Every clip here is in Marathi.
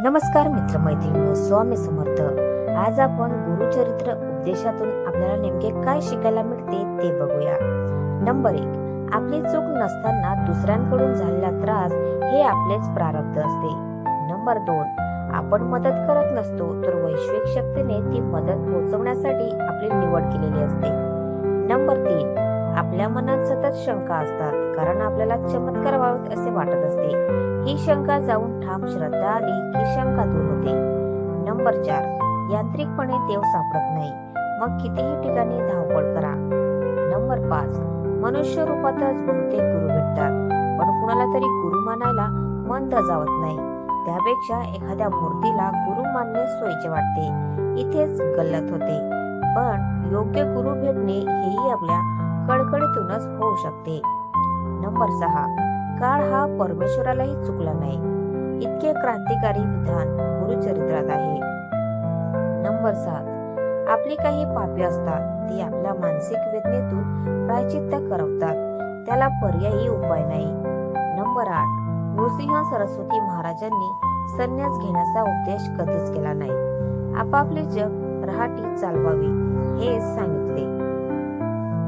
नमस्कार मित्रमैत्रिणींनो, स्वामी समर्थ. आज आपण गुरुचरित्र उपदेशातून आपल्याला नेमके काय शिकायला मिळते ते बघूया. नंबर 1, आपली चूक नसताना दुसऱ्यांकडून झालेला त्रास हे आपलेच प्रारब्ध असते. नंबर 2, आपण मदत करत नसतो तर वैश्विक शक्तीने ती मदत पोहोचवण्यासाठी आपली निवड केलेली असते. नंबर 3, आपल्या मनात सतत शंका असतात कारण आपल्याला चमत्कार व्हावेत असे वाटत असते. ही शंका जाऊन ठाम श्रद्धा आली की शंका दूर होते. नंबर 4, यांत्रिकपणे देव सापडत नाही, मग कितीही ठिकाणी धावपळ करा. नंबर 5, मनुष्य रूपातच बहुतेक गुरु भेटतात, पण कुणाला तरी गुरु मानायला मन धजावत नाही. त्यापेक्षा एखाद्या मूर्तीला गुरु मानणे सोयीचे वाटते. इथेच गल्लत होते. पण योग्य गुरु भेटणे हेही आपल्या कळकळीतूनच होऊ शकते. नंबर 6, काळ हा परमेश्वरालाही चुकला नाही. इतके क्रांतिकारी विधान गुरुचरित्रात आहे. नंबर 7, आपली काही पापे असतात ती आपल्या मानसिक वेदनेतून प्रायचित्त करवतात, त्याला पर्यायी उपाय नाही. नंबर 8, नृसिंह सरस्वती महाराजांनी संन्यास घेण्याचा उपदेश कधीच केला नाही. आपापले जग रहाटी चालवावी हे सांगितले.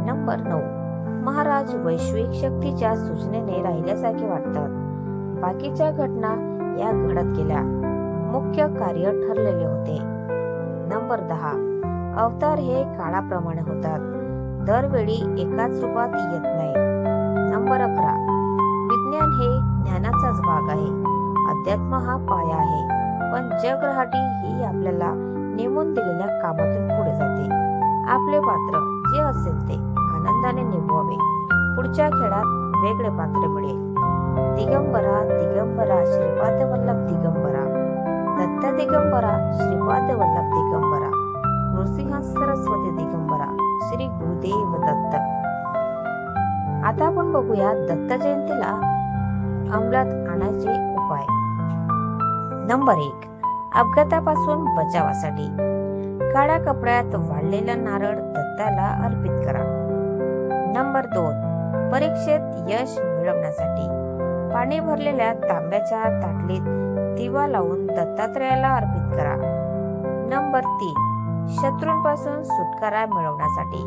नंबर 9, महाराज वैश्विक शक्तीच्या सूचनेने राहिल्यासारखे वाटतात. बाकीच्या घटना या घडत गेल्या, मुख्य कार्य ठरलेले होते. नंबर 10, अवतार हे काळाप्रमाणे होतात, दरवेळी एकाच रूपात येत नाही. नंबर 11, विज्ञान हे ज्ञानाचाच भाग आहे, अध्यात्म हा पाया आहे, पण जग रहाटी ही आपल्याला नेमून दिलेल्या कामातून पुढे जाते. आपले पात्र जे असेल ते आनंदाने निभवावे. पुढच्या खेळात वेगळे पात्र मिळेल. दिगंबरा दिगंबरा श्रीपाद वल्लभ दिगंबरा, दत्त दिगंबरा श्रीपाद वल्लभ दिगंबरा, नृसिंह सरस्वती दिगंबरा, श्री गुरुदेव दत्त. आता आपण बघूया दत्त जयंतीला अंमलात आणायचे उपाय. नंबर 1, अपघातापासून बचावासाठी काळ्या कपड्यात वाळलेला नारळ दत्ताला अर्पित करा. नंबर 2, परीक्षेत यश मिळवण्यासाठी पाणी भरलेल्या तांब्याच्या ताटलीत दिवा लावून दत्तात्रयाला अर्पित करा. नंबर 3, शत्रूंपासून सुटकारा मिळवण्यासाठी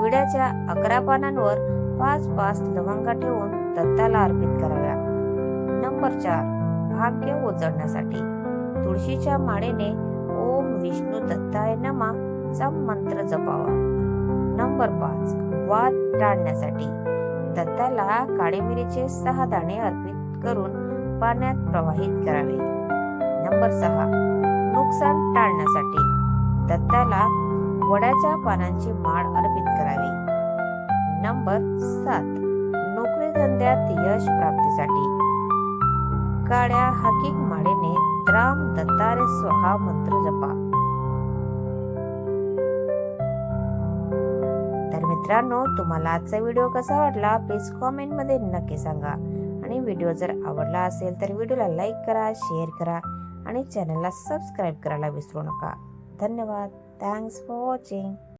विड्याच्या 11 पानांवर 5 लवंगा ठेवून दत्ताला अर्पित कराव्या. नंबर 4, भाग्य उजळण्यासाठी तुळशीच्या माळेने ओम विष्णू दत्ताय नमः चा मंत्र जपावा. नंबर 5, वाद टाळण्यासाठी दत्ताला काळे मिरीचे 6 दाणे अर्पित करून पाण्यात प्रवाहित करावे. नंबर 6, नुकसान टाळण्यासाठी दत्ताला वडाच्या पानांची माळ अर्पित करावी. नंबर 7, नोकरी धंद्यात यश प्राप्तीसाठी काळ्या हाकीक माळेने राम दत्तारे स्वाहा मंत्र जपा. तर मित्रांनो, तुम्हाला आजचा व्हिडिओ कसा वाटला प्लीज कॉमेंट मध्ये नक्की सांगा. आणि व्हिडिओ जर आवडला असेल तर व्हिडिओला लाईक करा, शेअर करा आणि चॅनलला सबस्क्राईब करायला विसरू नका. धन्यवाद. Thanks for watching.